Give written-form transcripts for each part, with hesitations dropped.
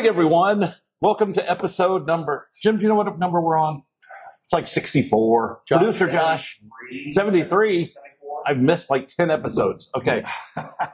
morning, everyone. Welcome to episode number, Jim, do you know what number we're on? It's like 64. Producer Josh, 73. I've missed like 10 episodes. Okay.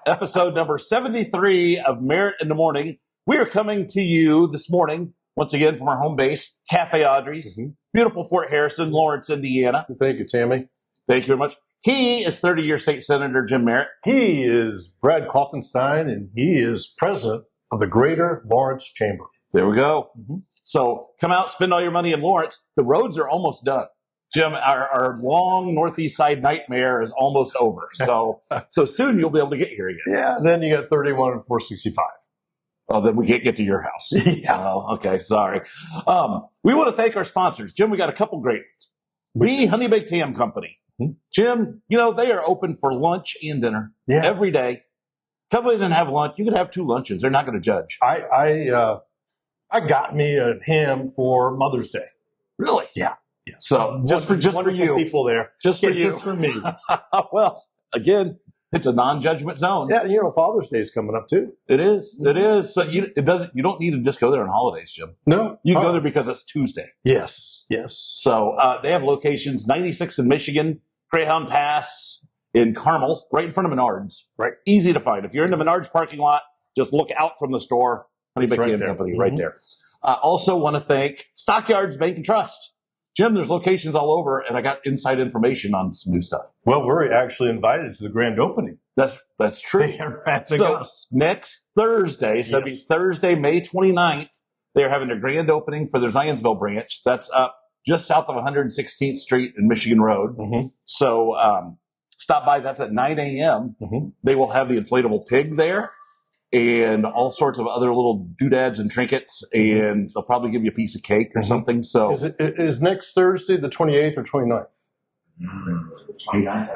Episode number 73 of Merritt in the Morning. We are coming to you this morning, once again, from our home base, Cafe Audrey's, beautiful Fort Harrison, Lawrence, Indiana. Thank you, Tammy. Thank you very much. He is 30-year state senator Jim Merritt. He is Brad Klopfenstein, and he is president of the Greater Lawrence Chamber. There we go. So come out, spend all your money in Lawrence. The roads are almost done. Jim, our long northeast side nightmare is almost over. So soon you'll be able to get here again. Yeah, and then you got 31 and 465. Oh, then we can't get to your house. Yeah. Oh, okay, sorry. We want to thank our sponsors. Jim, we got a couple great ones. The Honey Baked Ham Company. Jim, you know, they are open for lunch and dinner every day. Come in and have lunch. You could have 2 lunches. They're not going to judge. I got me a ham for Mother's Day. Really? Yeah. So just for you, people there, just for you, just for me. Well, again, it's a non-judgment zone. Yeah, you know, Father's Day is coming up too. It is. It is. So you don't need to just go there on holidays, Jim. No, you can go there because it's Tuesday. Yes. So they have locations: 96 in Michigan, Greyhound Pass in Carmel, right in front of Menards. Right, easy to find. If you're in the Menards parking lot, just look out from the store. Honey Baked Ham Company, right there. Also want to thank Stockyards Bank and Trust. Jim, there's locations all over, and I got inside information on some new stuff. Well, we're actually invited to the grand opening. That's true. So next Thursday, so that'd be Thursday, May 29th, they're having their grand opening for their Zionsville branch. That's up just south of 116th Street and Michigan Road. So stop by. That's at 9 a.m. They will have the inflatable pig there and all sorts of other little doodads and trinkets, and they'll probably give you a piece of cake or something. So is next Thursday the 28th or 29th?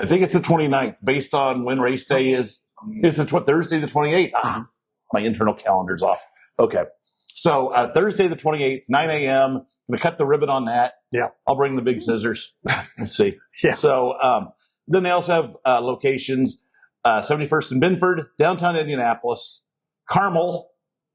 I think it's the 29th, based on when race day is. It's Thursday the 28th. My internal calendar's off. Okay. So Thursday the 28th, 9 a.m. I'm going to cut the ribbon on that. Yeah. I'll bring the big scissors. Let's see. Yeah. So then they also have locations, 71st and Binford, downtown Indianapolis, Carmel,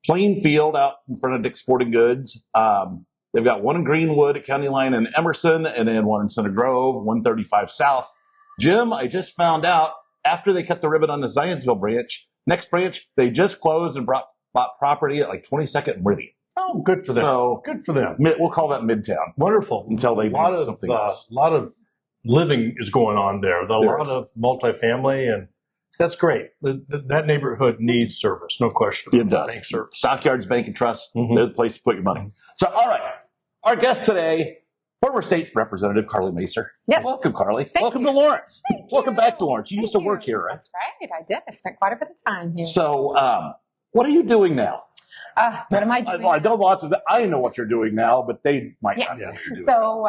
Plainfield out in front of Dick's Sporting Goods. They've got one in Greenwood at County Line in Emerson, and then one in Center Grove, 135 South. Jim, I just found out after they cut the ribbon on the Zionsville branch, next branch, they just closed and bought property at like 22nd and Meridian. Oh, good for them. So good for them. We'll call that Midtown. Wonderful. Until they do something else. A lot of living is going on there. A lot of multifamily, and that's great. That neighborhood needs service, no question. It does. Stockyards Bank and Trust, they're the place to put your money. So, all right. Our guest today, former state representative Karlee Macer. Yes. Welcome, Karlee. Thank Welcome you. to Lawrence. Thank Welcome you. back to Lawrence. You used to work here, right? That's right. I did. I spent quite a bit of time here. So, what are you doing now? What am I doing? I know lots of I know what you're doing now, but they might not know what you're doing. So,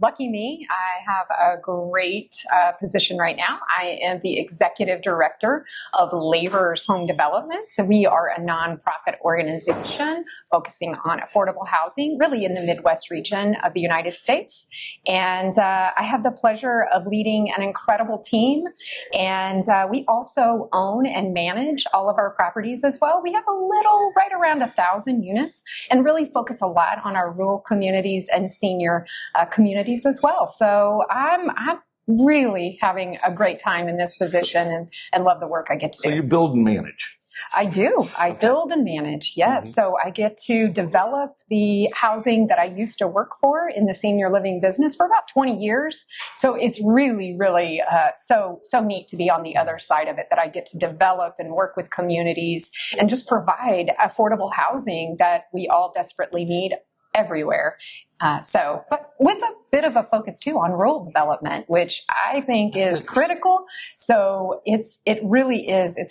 lucky me, I have a great position right now. I am the executive director of Labor's Home Development. So we are a nonprofit organization focusing on affordable housing, really in the Midwest region of the United States. And I have the pleasure of leading an incredible team. And we also own and manage all of our properties as well. We have a little, right around 1,000 units, and really focus a lot on our rural communities and senior communities as well. So I'm really having a great time in this position and love the work I get to do. So you build and manage. I do. I build and manage. Yes. So I get to develop the housing that I used to work for in the senior living business for about 20 years. So it's really, really so neat to be on the other side of it, that I get to develop and work with communities and just provide affordable housing that we all desperately need everywhere. But with a bit of a focus too on rural development, which I think is critical. So it's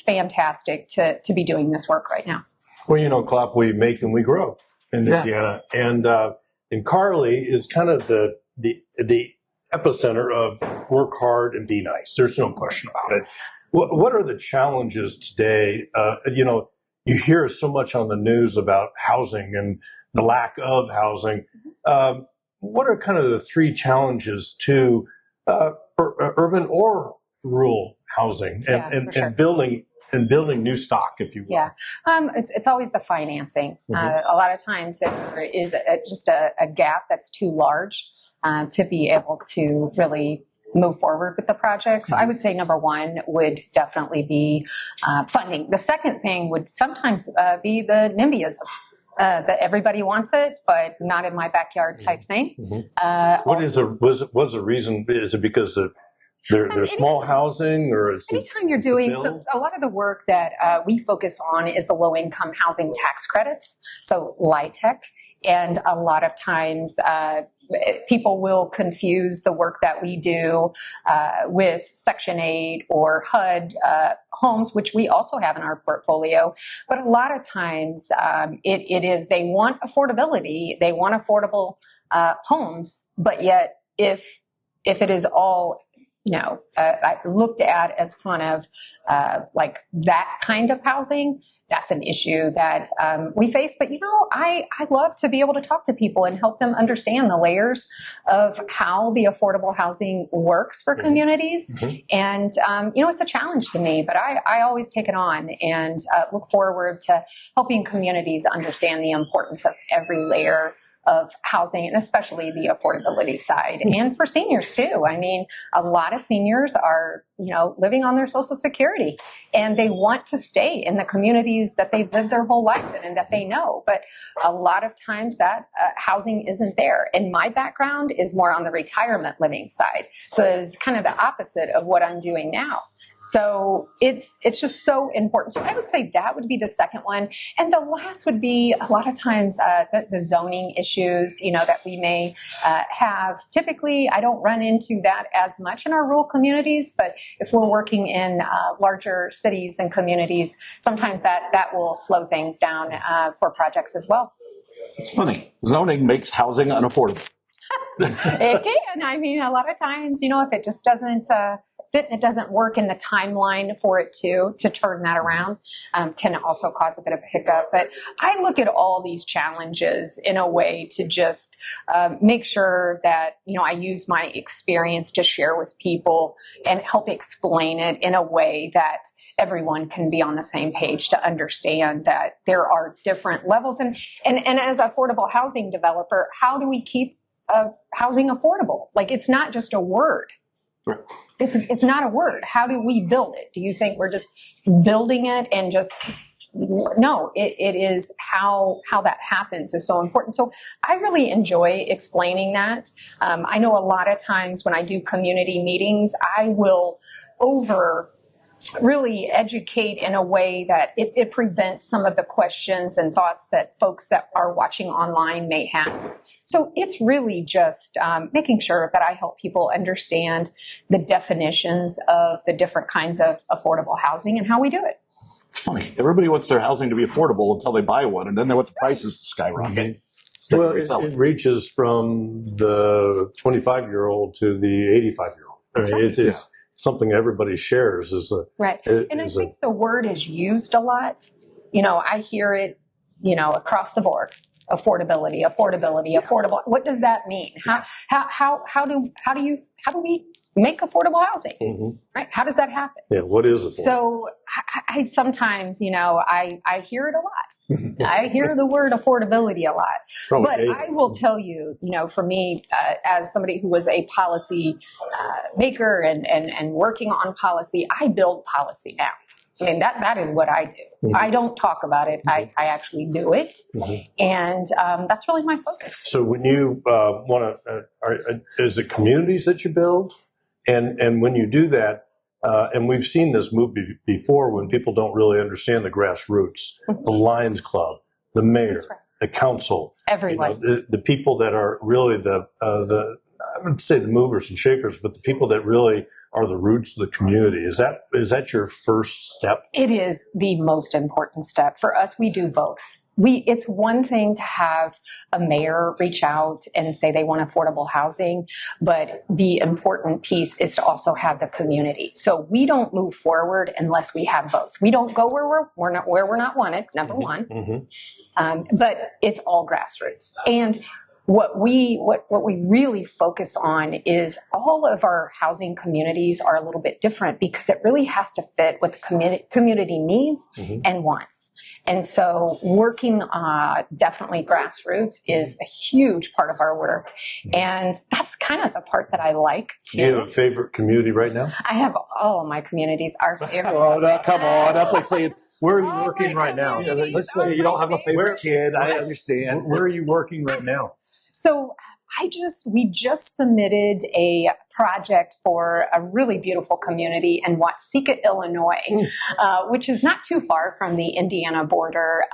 fantastic to be doing this work right now. Well, you know, Klopp, we make and we grow in Indiana, and Karlee is kind of the epicenter of work hard and be nice. There's no question about it. What are the challenges today? You know, you hear so much on the news about housing and the lack of housing. What are kind of the 3 challenges to urban or rural housing and building and building new stock, if you will. Yeah, it's always the financing. A lot of times there is just a gap that's too large to be able to really move forward with the project. So I would say number one would definitely be funding. The second thing would sometimes be the NIMBYism. That everybody wants it, but not in my backyard type thing. What's the reason? Is it because they're small housing, or it's anytime you're doing so? A lot of the work that we focus on is the low income housing tax credits, so LIHTC, and a lot of times people will confuse the work that we do with Section 8 or HUD homes, which we also have in our portfolio. But a lot of times it is they want affordability, they want affordable homes, but yet if it is all I looked at as kind of like that kind of housing, that's an issue that we face. But, I love to be able to talk to people and help them understand the layers of how the affordable housing works for communities. And, it's a challenge to me, but I always take it on and look forward to helping communities understand the importance of every layer of housing, and especially the affordability side, and for seniors too. I mean, a lot of seniors are, living on their Social Security, and they want to stay in the communities that they've lived their whole lives in and that they know. But a lot of times that housing isn't there. And my background is more on the retirement living side, so it's kind of the opposite of what I'm doing now. So it's just so important. So I would say that would be the second one. And the last would be a lot of times the zoning issues, that we may have. Typically, I don't run into that as much in our rural communities, but if we're working in larger cities and communities, sometimes that will slow things down for projects as well. It's funny. Zoning makes housing unaffordable. It can. I mean, a lot of times, if it just doesn't fit and it doesn't work in the timeline for it to turn that around, can also cause a bit of a hiccup. But I look at all these challenges in a way to just make sure that, I use my experience to share with people and help explain it in a way that everyone can be on the same page to understand that there are different levels. And as an affordable housing developer, how do we keep housing affordable? Like, it's not just a word. Right. It's not a word. How do we build it? Do you think we're just building it and just no? It is how that happens is so important. So I really enjoy explaining that. I know a lot of times when I do community meetings, I will really educate in a way that it prevents some of the questions and thoughts that folks that are watching online may have. So it's really just making sure that I help people understand the definitions of the different kinds of affordable housing and how we do it. It's funny. Everybody wants their housing to be affordable until they buy one, and then they want the prices to skyrocket. Well, it reaches from the 25-year-old to the 85-year-old. That's right. It's something everybody shares. Right. And I think the word is used a lot. I hear it, across the board. Affordability, affordable. What does that mean? How do we make affordable housing? Right? How does that happen? Yeah. What is it? So I sometimes, I hear it a lot. I hear the word affordability a lot. But I will tell you, for me, as somebody who was a policy maker and working on policy, I build policy now. I mean, that is what I do. I don't talk about it. I actually do it. And that's really my focus. So when you want to, is it communities that you build? And when you do that, and we've seen this move before when people don't really understand the grassroots, the Lions Club, the mayor, the council, everyone, the people that are really the I would say the movers and shakers, but the people that really are the roots of the community. Is that your first step? It is the most important step. For us, we do both. It's one thing to have a mayor reach out and say they want affordable housing, but the important piece is to also have the community. So we don't move forward unless we have both. We don't go where we're not wanted, number one. But it's all grassroots. And what we really focus on is all of our housing communities are a little bit different because it really has to fit what the community needs and wants. And so working definitely grassroots is a huge part of our work. And that's kind of the part that I like too. Do you have a favorite community right now? I have all of my communities are favorite. Oh, no, come on. That's like saying, Where are you working right now? let's say you don't have a favorite kid. I understand. Where are you working right now? So we just submitted a project for a really beautiful community in Watseka, Illinois, which is not too far from the Indiana border.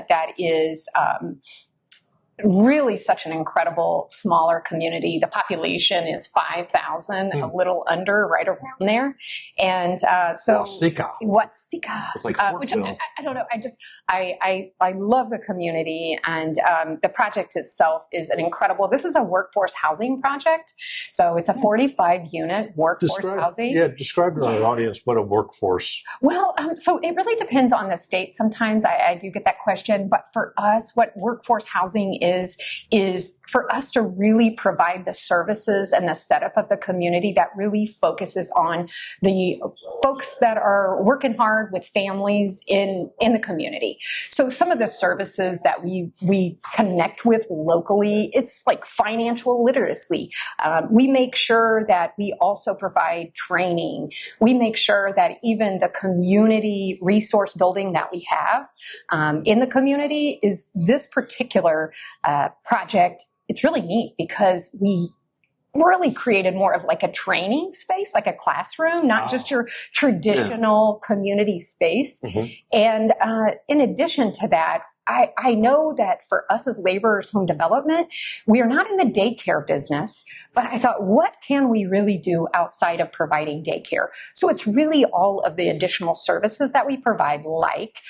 That is really such an incredible smaller community. The population is 5,000, a little under, right around there. And so Watseka. It's like which I don't know. I love the community, and the project itself is an incredible. This is a workforce housing project, so it's a 45-unit workforce housing. Yeah, describe to our audience what a workforce. Well, so it really depends on the state. Sometimes I do get that question, but for us, what workforce housing is for us to really provide the services and the setup of the community that really focuses on the folks that are working hard with families in the community. So some of the services that we connect with locally, it's like financial literacy. We make sure that we also provide training. We make sure that even the community resource building that we have in the community is this particular project. It's really neat because we really created more of like a training space, like a classroom, not just your traditional community space. And in addition to that, I know that for us as laborers home development, we are not in the daycare business, but I thought, what can we really do outside of providing daycare? So it's really all of the additional services that we provide, like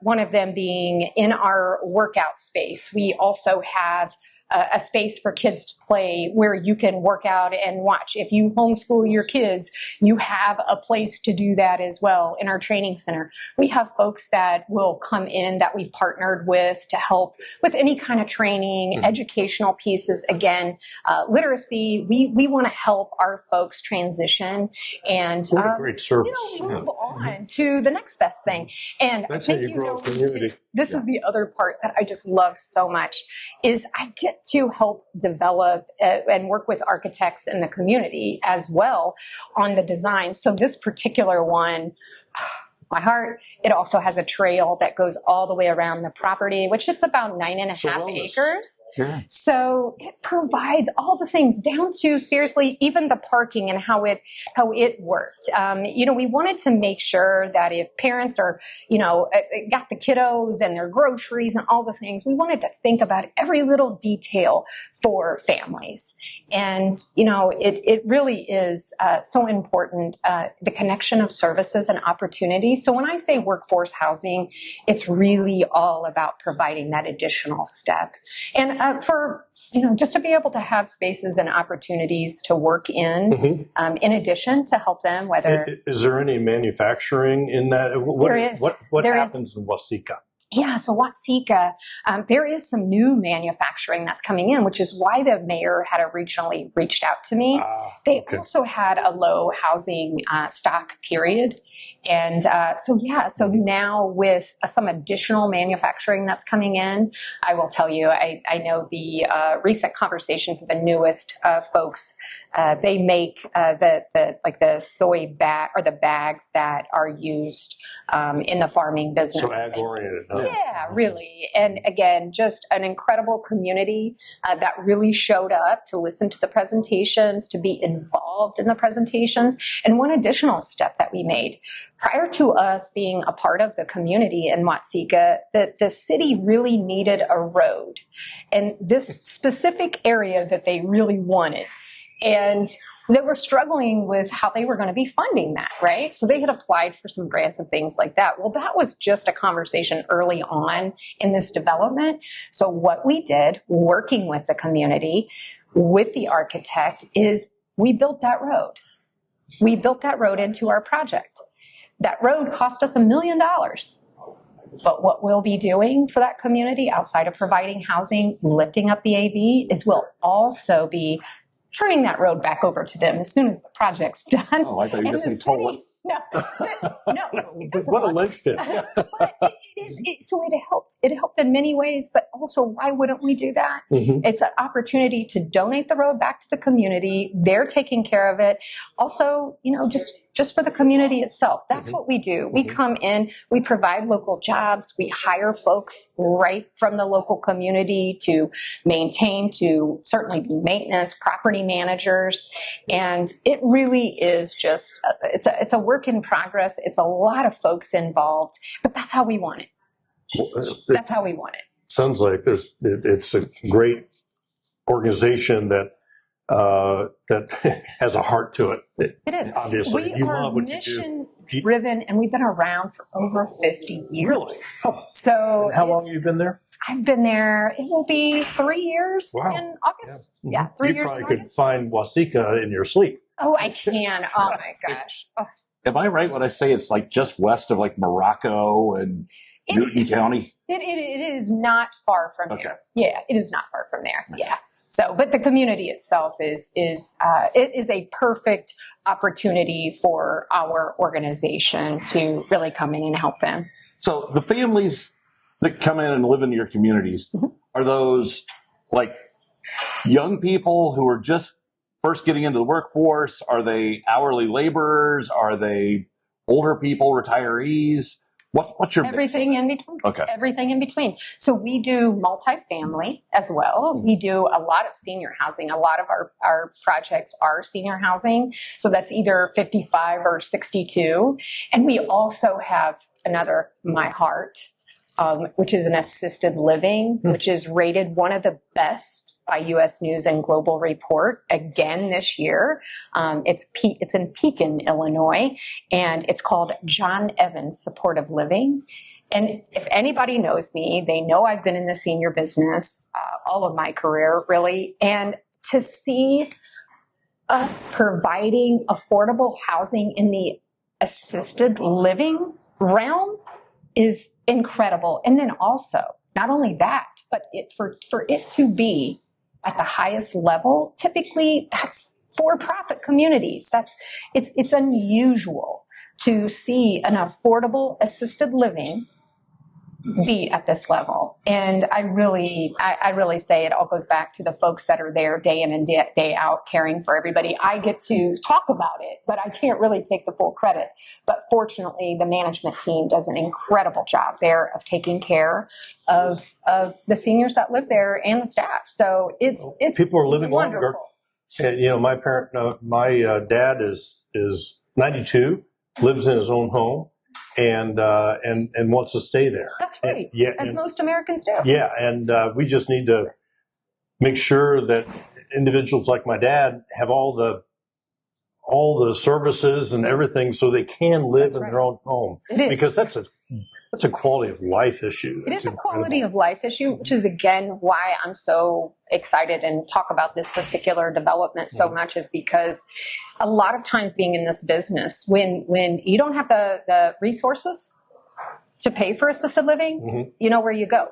one of them being in our workout space. We also have a space for kids to play where you can work out and watch. If you homeschool your kids, you have a place to do that as well in our training center. We have folks that will come in that we've partnered with to help with any kind of training, educational pieces. Again, literacy, we want to help our folks transition and what a great service. Move on to the next best thing. And that's I how think you grow a community. This is the other part that I just love so much is I get to help develop and work with architects in the community as well on the design. So this particular one, my heart, it also has a trail that goes all the way around the property, which it's about 9.5 acres. Yeah. So it provides all the things down to seriously, even the parking and how it worked. We wanted to make sure that if parents are, got the kiddos and their groceries and all the things, we wanted to think about every little detail for families. And, it really is so important, the connection of services and opportunities. So when I say workforce housing, it's really all about providing that additional step. And for, just to be able to have spaces and opportunities to work in addition to help them, whether... Is there any manufacturing in that? What happens in Watseka? Yeah, so Watseka, there is some new manufacturing that's coming in, which is why the mayor had originally reached out to me. They also had a low housing stock period. And so now with some additional manufacturing that's coming in, I will tell you, I know the recent conversation for the newest folks. They make the soy bag or the bags that are used in the farming business. So ag-oriented. Huh? Yeah, really. And again, just an incredible community that really showed up to listen to the presentations, to be involved in the presentations. And one additional step that we made prior to us being a part of the community in Watseka, the city really needed a road. And this specific area that they really wanted. And they were struggling with how they were going to be funding that, right? So they had applied for some grants and things like that. Well, that was just a conversation early on in this development. So what we did, working with the community, with the architect, is we built that road. We built that road into our project. That road cost us $1 million. But what we'll be doing for that community outside of providing housing, lifting up the AV, is we'll also be turning that road back over to them as soon as the project's done. Oh, I thought you were just saying toll it. No, What a linchpin. but so it helped. It helped in many ways, but also, why wouldn't we do that? Mhm. It's an opportunity to donate the road back to the community. They're taking care of it. Also, just for the community itself. That's what we do. We come in, we provide local jobs, we hire folks right from the local community to maintain, to certainly be maintenance, property managers. And it really is just, it's a work in progress. It's a lot of folks involved, but that's how we want it. That's how we want it. Sounds like it's a great organization that has a heart to it. It is. Obviously, we you are love what you mission do. driven, and we've been around for over 50 years. Really? Oh. So How long have you been there? I've been there. It will be 3 years Wow. in August. Yeah, Yeah, 3 you years in probably could August. find Wasika in your sleep. Oh, I can. Oh my gosh. Oh. Am I right when I say it's like just west of like Morocco and Newton County? It is not far from Okay. there. Yeah, it is not far from there. Yeah. So, but the community itself it is a perfect opportunity for our organization to really come in and help them. So the families that come in and live in your communities, are those like young people who are just first getting into the workforce? Are they hourly laborers? Are they older people, retirees? What's your Everything in between. Okay. Everything in between. So we do multifamily as well. We do a lot of senior housing. A lot of our projects are senior housing. So that's either 55 or 62. And we also have another, My Heart, which is an assisted living, which is rated one of the best by U.S. News and Global Report again this year. It's in Pekin, Illinois, and it's called John Evans Supportive Living. And if anybody knows me, they know I've been in the senior business all of my career, really. And to see us providing affordable housing in the assisted living realm is incredible. And then also, not only that, but for it to be at the highest level, typically that's for-profit communities. It's unusual to see an affordable assisted living be at this level. And I really say it all goes back to the folks that are there day in and day out caring for everybody. I get to talk about it, but I can't really take the full credit. But fortunately, the management team does an incredible job there of taking care of the seniors that live there and the staff. So it's people are living wonderful. longer. And, my dad is 92, lives in his own home, and wants to stay there. That's right. And most Americans do. Yeah, and we just need to make sure that individuals like my dad have all the services and everything so they can live in their own home. It is. Because that's a quality of life issue. It is a quality of life issue, which is, again, why I'm so excited and talk about this particular development so much, is because a lot of times being in this business, when you don't have the resources to pay for assisted living, you know where you go.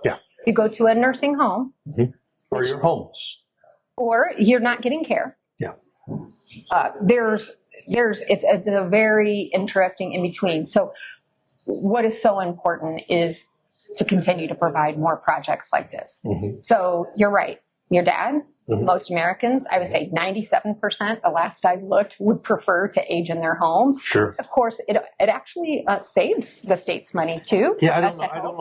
Yeah. You go to a nursing home. Or you're homeless. Or you're not getting care. Yeah. It's a very interesting in between. So what is so important is to continue to provide more projects like this. So you're right. Your dad, most Americans, I would say 97%, the last I looked, would prefer to age in their home. Sure. Of course, it actually saves the state's money too. Yeah, I don't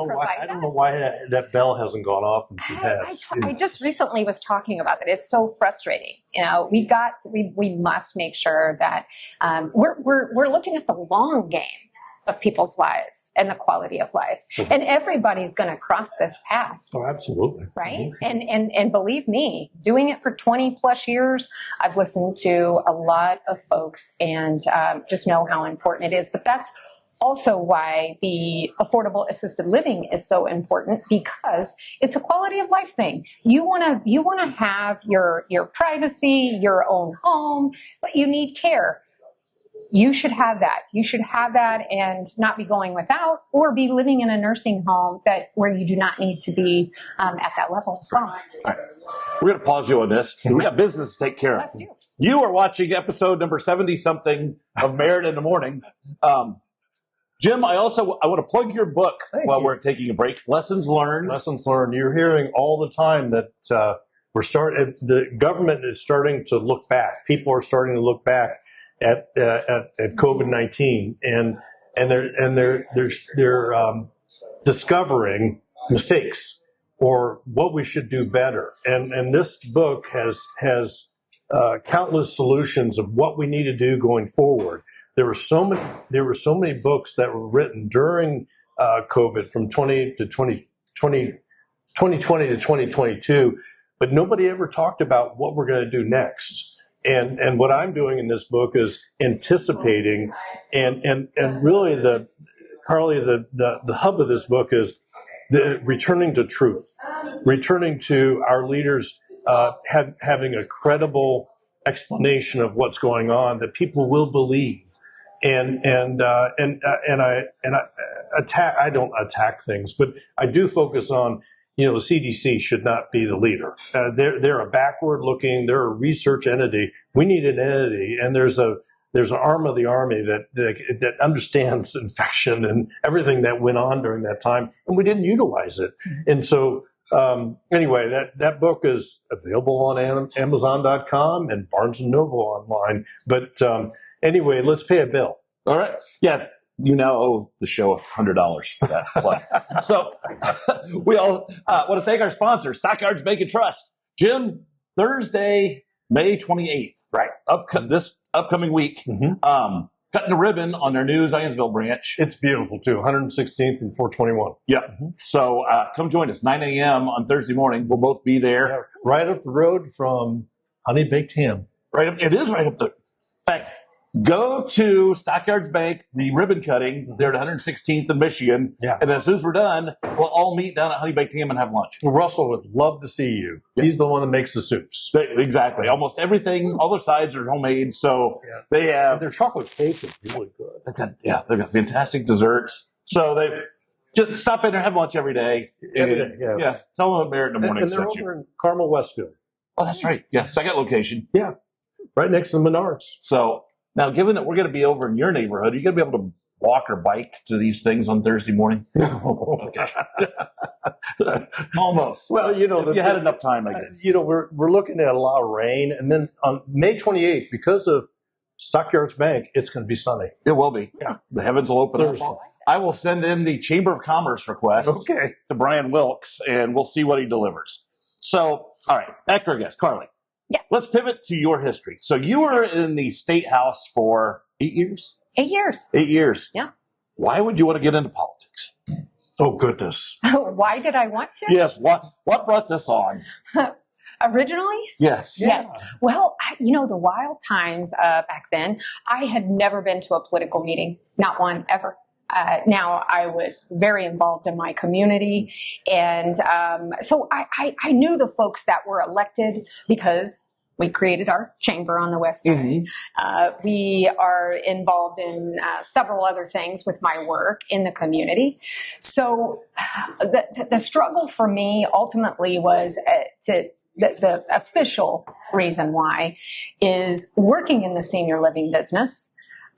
know why that bell hasn't gone off and she has. I just recently was talking about it. It's so frustrating. We must make sure that we're looking at the long game of people's lives and the quality of life. And everybody's going to cross this path. Oh, absolutely. Right? And believe me, doing it for 20 plus years, I've listened to a lot of folks and just know how important it is. But that's also why the affordable assisted living is so important, because it's a quality of life thing. You want to have your privacy, your own home, but you need care. you should have that. You should have that and not be going without, or be living in a nursing home where you do not need to be at that level as well. All right. We're going to pause you on this. We got business to take care of. Let's do. You are watching episode number 70-something of Merritt in the Morning. Jim, I want to plug your book while we're taking a break. Lessons Learned. Lessons learned. You're hearing all the time that the government is starting to look back. People are starting to look back at COVID-19, and they're discovering mistakes or what we should do better. And this book has countless solutions of what we need to do going forward. There were so many books that were written during COVID from 2020 to 2022, but nobody ever talked about what we're going to do next. And what I'm doing in this book is anticipating, and really Karlee, the hub of this book is returning to truth, returning to our leaders having a credible explanation of what's going on that people will believe. I don't attack things, but I do focus on, the CDC should not be the leader. They're a they're a research entity. We need an entity, and there's an arm of the Army that understands infection and everything that went on during that time, and we didn't utilize it. And so, anyway, that book is available on Amazon.com and Barnes & Noble online. But anyway, let's pay a bill. All right. Yeah. You now owe the show $100 for that plug. So we all want to thank our sponsor, Stockyards Bank and Trust. Jim, Thursday, May 28th. Right. This upcoming week. Mm-hmm. Cutting the ribbon on their new Zionsville branch. It's beautiful, too. 116th and 421. Yep. Mm-hmm. So come join us, 9 a.m. on Thursday morning. We'll both be there. Yeah, right up the road from Honey Baked Ham. It is right up the... In fact, go to Stockyards Bank, the ribbon cutting, there at 116th in Michigan. Yeah. And as soon as we're done, we'll all meet down at Honey Baked Ham and have lunch. Russell would love to see you. Yep. He's the one that makes the soups. Exactly. Almost everything, all their sides are homemade. So they have... And their chocolate cake is really good. They've got fantastic desserts. So they just stop in there, have lunch every day. Yeah. Tell them Merritt in the Morning. And they're over in Carmel, Westfield. Oh, that's right. Yeah, second location. Yeah. Right next to the Menards. So... Now, given that we're going to be over in your neighborhood, are you going to be able to walk or bike to these things on Thursday morning? Okay. Almost. Well, if you had enough time, I guess. We're looking at a lot of rain. And then on May 28th, because of Stockyards Bank, it's going to be sunny. It will be. Yeah. The heavens will open up. I will send in the Chamber of Commerce request to Brian Wilkes, and we'll see what he delivers. So, all right, back to our guest, Karlee. Yes. Let's pivot to your history. So you were in the State House for 8 years? 8 years. 8 years. Yeah. Why would you want to get into politics? Oh, goodness. Why did I want to? Yes. What brought this on? Originally? Yes. Yes. Well, the wild times back then, I had never been to a political meeting, not one ever. Now, I was very involved in my community, and so I knew the folks that were elected because we created our chamber on the West Side. Mm-hmm. We are involved in several other things with my work in the community. So the struggle for me ultimately was the official reason why is working in the senior living business.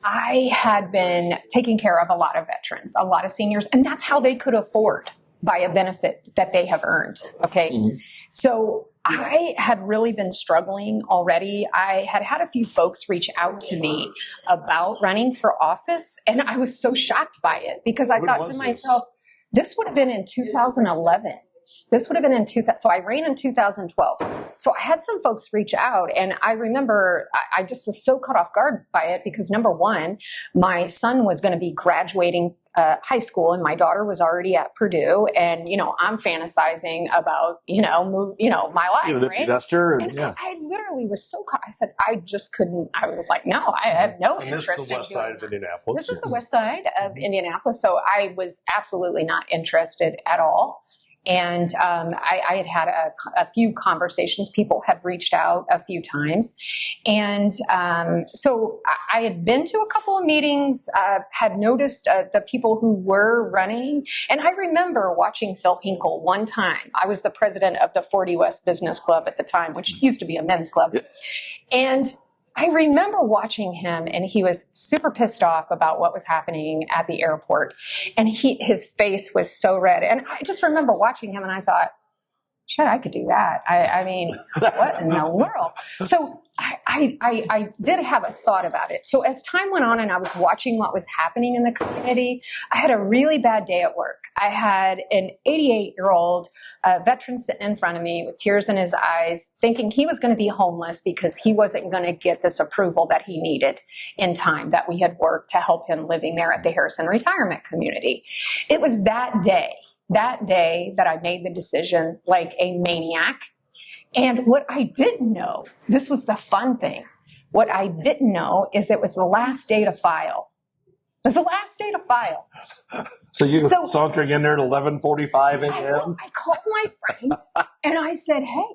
I had been taking care of a lot of veterans, a lot of seniors, and that's how they could afford by a benefit that they have earned. Okay. Mm-hmm. So I had really been struggling already. I had had a few folks reach out to me about running for office, and I was so shocked by it because I thought to myself, this would have been in 2011. This would have been in 2000. So I ran in 2012. So I had some folks reach out, and I remember I just was so caught off guard by it because, number one, my son was going to be graduating high school, and my daughter was already at Purdue, and I'm fantasizing about my life, right? Investor, and I literally was so caught. I said I just couldn't. I was like, no, I have no interest. This is the west side of Indianapolis. This is the west side of Indianapolis, so I was absolutely not interested at all. And I had had a few conversations. People had reached out a few times. And so I had been to a couple of meetings, had noticed the people who were running. And I remember watching Phil Hinkle one time. I was the president of the 40 West Business Club at the time, which used to be a men's club. And I remember watching him, and he was super pissed off about what was happening at the airport. And his face was so red. And I just remember watching him, and I thought, shit, I could do that. I mean, what in the world? So I did have a thought about it. So as time went on and I was watching what was happening in the community, I had a really bad day at work. I had an 88-year-old veteran sitting in front of me with tears in his eyes, thinking he was going to be homeless because he wasn't going to get this approval that he needed in time that we had worked to help him living there at the Harrison Retirement Community. It was that day that I made the decision like a maniac. And what I didn't know, this was the fun thing, what I didn't know is it was the last day to file. It was the last day to file. So you were sauntering in there at 11:45 a.m.? I called my friend and I said, hey,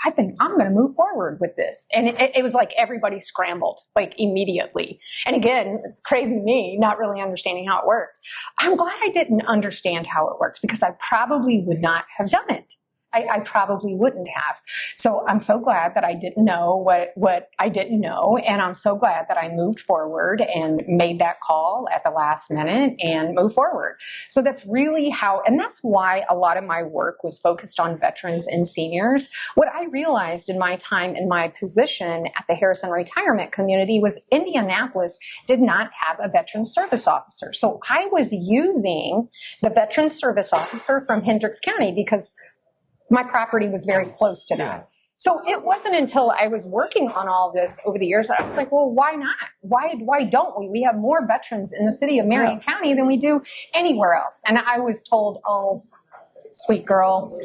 I think I'm going to move forward with this. And it was like everybody scrambled, like immediately. And again, it's crazy me not really understanding how it worked. I'm glad I didn't understand how it worked because I probably would not have done it. I probably wouldn't have. So I'm so glad that I didn't know what I didn't know. And I'm so glad that I moved forward and made that call at the last minute and moved forward. So that's really how, and that's why a lot of my work was focused on veterans and seniors. What I realized in my time in my position at the Harrison Retirement Community was Indianapolis did not have a veteran service officer. So I was using the veteran service officer from Hendricks County because my property was very close to that. So it wasn't until I was working on all this over the years that I was like, well, why not? Why don't we? We have more veterans in the city of Marion County than we do anywhere else. And I was told, oh, sweet girl,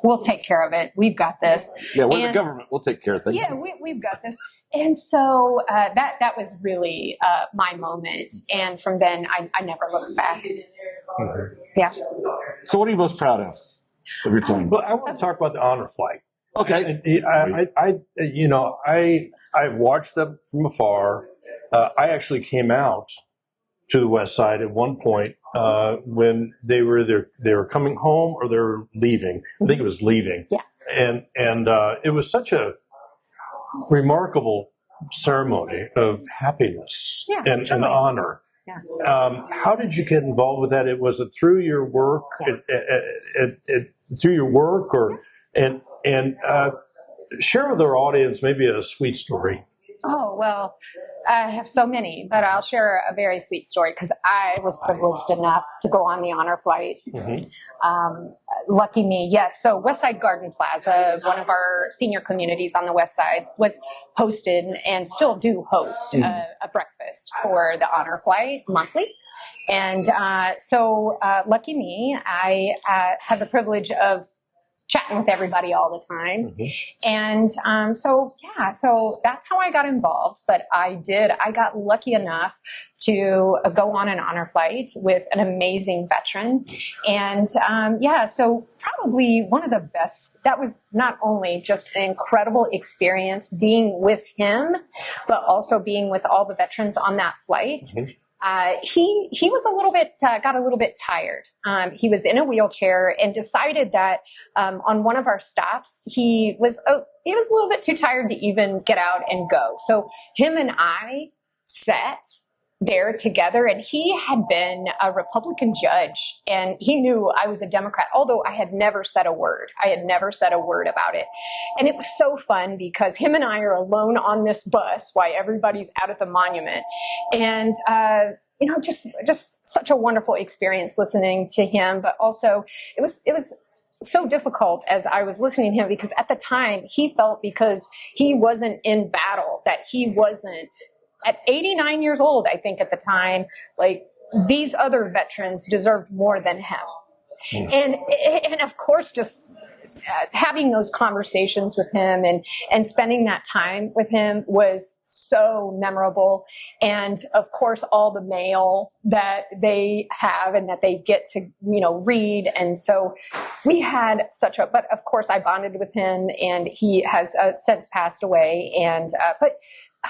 we'll take care of it. We've got this. Yeah, we're the government. We'll take care of things. Yeah, we've got this. And so that was really my moment. And from then, I never looked back. Mm-hmm. Yeah. So what are you most proud of your time? Well, I want to talk about the honor flight. Okay. I've watched them from afar. I actually came out to the West Side at one point when they were coming home or they were leaving. I think it was leaving. Yeah. And it was such a remarkable ceremony of happiness and honor. Yeah. How did you get involved with that? Was it through your work? Through your work, and share with our audience maybe a sweet story. Oh, well, I have so many, but I'll share a very sweet story because I was privileged enough to go on the honor flight. Mm-hmm. Lucky me, yes. So Westside Garden Plaza, one of our senior communities on the West Side, was hosted and still do host a breakfast for the honor flight monthly. And so lucky me, I had the privilege of chatting with everybody all the time. Mm-hmm. And so that's how I got involved. But I got lucky enough to go on an honor flight with an amazing veteran. And so probably one of the best, that was not only just an incredible experience being with him, but also being with all the veterans on that flight. Mm-hmm. He was got a little bit tired. He was in a wheelchair and decided that on one of our stops, he was a little bit too tired to even get out and go. So him and I sat there together, and he had been a Republican judge, and he knew I was a Democrat, although I had never said a word. I had never said a word about it. And it was so fun because him and I are alone on this bus while everybody's out at the monument. And, just such a wonderful experience listening to him, but also it was so difficult as I was listening to him because at the time he felt because he wasn't in battle, that he wasn't at 89 years old, I think at the time, like these other veterans deserved more than him. And of course, just having those conversations with him and spending that time with him was so memorable. And of course, all the mail that they have and that they get to, read. And so we had but of course I bonded with him, and he has since passed away. And,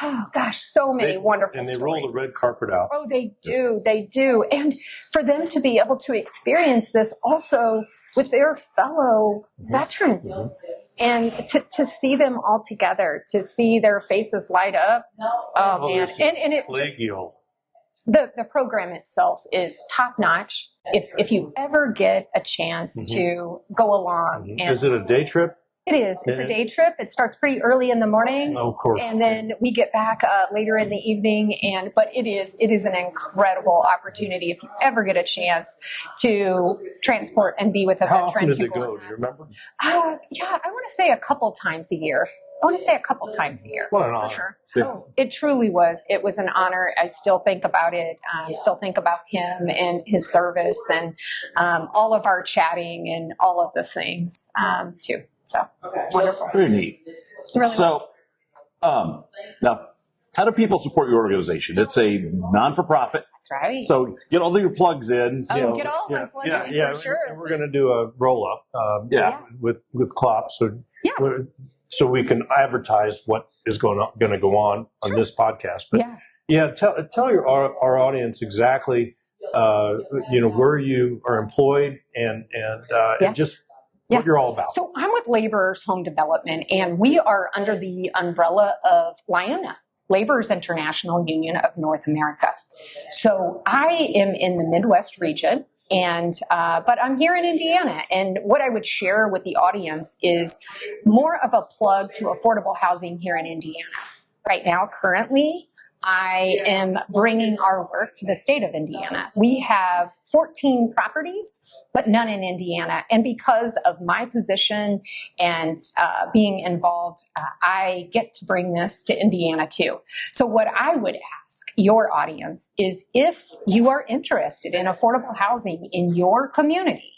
oh gosh, so many wonderful and they stories. roll the red carpet out. Oh, they do. They do. And for them to be able to experience this also with their fellow veterans and to see them all together, to see their faces light up. Oh, man. And it just, the program itself is top notch. If you ever get a chance to go along. And is it a day trip? It is. It's a day trip. It starts pretty early in the morning. Oh, of course. And then we get back later in the evening. But it is an incredible opportunity if you ever get a chance to transport and be with a veteran. How often did it go? Do you remember? Yeah, I want to say a couple times a year. What an honor. For sure. Yeah. Oh, it truly was. It was an honor. I still think about it. Still think about him and his service and all of our chatting and all of the things too. So wonderful. Very neat. Really so, now, how do people support your organization? It's a non-for-profit. That's right. So get all your plugs in. Get all my plugs in for sure. And we're going to do a roll-up with Klopp, so we can advertise what is going to go on this podcast. But tell our audience exactly where you are employed and just what you're all about. So I'm with Laborers Home Development, and we are under the umbrella of LIUNA, Laborers International Union of North America. So I am in the Midwest region, but I'm here in Indiana. And what I would share with the audience is more of a plug to affordable housing here in Indiana. Right now, currently, I am bringing our work to the state of Indiana. We have 14 properties, but none in Indiana. And because of my position and being involved, I get to bring this to Indiana too. So what I would ask your audience is if you are interested in affordable housing in your community,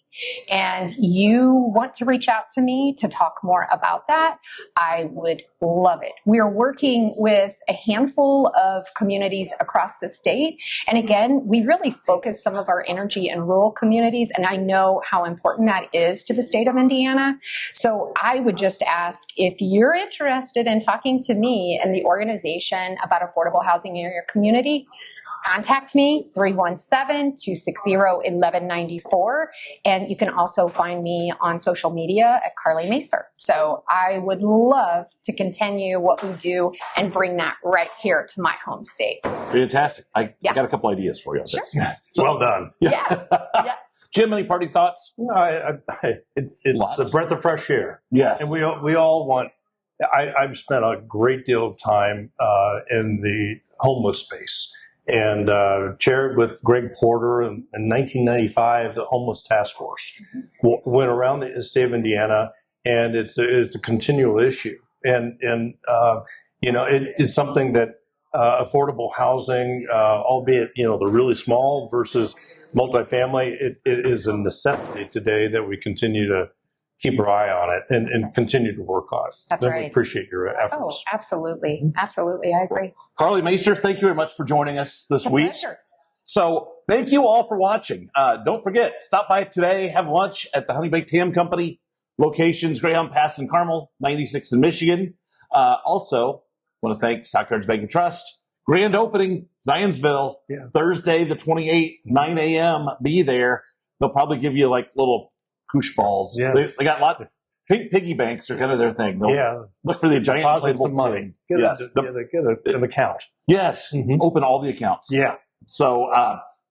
and you want to reach out to me to talk more about that, I would love it. We are working with a handful of communities across the state. And again, we really focus some of our energy in rural communities. And I know how important that is to the state of Indiana. So I would just ask if you're interested in talking to me and the organization about affordable housing in your community, contact me, 317-260-1194. And you can also find me on social media at Karlee Macer. So I would love to continue what we do and bring that right here to my home state. Fantastic. I got a couple ideas for you on this. So, well done. Yeah. Jim, any parting thoughts? No, it's a breath of fresh air. Yes. And we all want, I've spent a great deal of time in the homeless space. And chaired with Greg Porter in 1995, the Homeless Task Force went around the state of Indiana, and it's a continual issue. And it's something that affordable housing, albeit the really small versus multifamily, it is a necessity today that we continue to keep our eye on it and continue to work on it. That's right. We appreciate your efforts. Oh, absolutely. Absolutely. I agree. Karlee Macer, thank you very much for joining us this week. Pleasure. So thank you all for watching. Don't forget, stop by today, have lunch at the Honey Baked Ham Company, locations Greyhound Pass in Carmel, 96 in Michigan. Also, want to thank Stockyards Bank and Trust. Grand opening, Zionsville, Thursday the 28th, 9 a.m. Be there. They'll probably give you like little koosh balls. Yeah. They got a lot of piggy banks are kind of their thing. They'll look for the giant inflatable money. Get an account. Yes. Open all the accounts. Yeah. So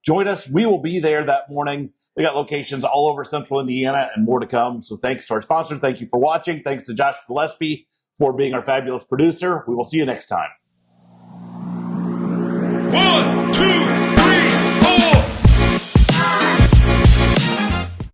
join us. We will be there that morning. We got locations all over central Indiana and more to come. So thanks to our sponsors. Thank you for watching. Thanks to Josh Gillespie for being our fabulous producer. We will see you next time.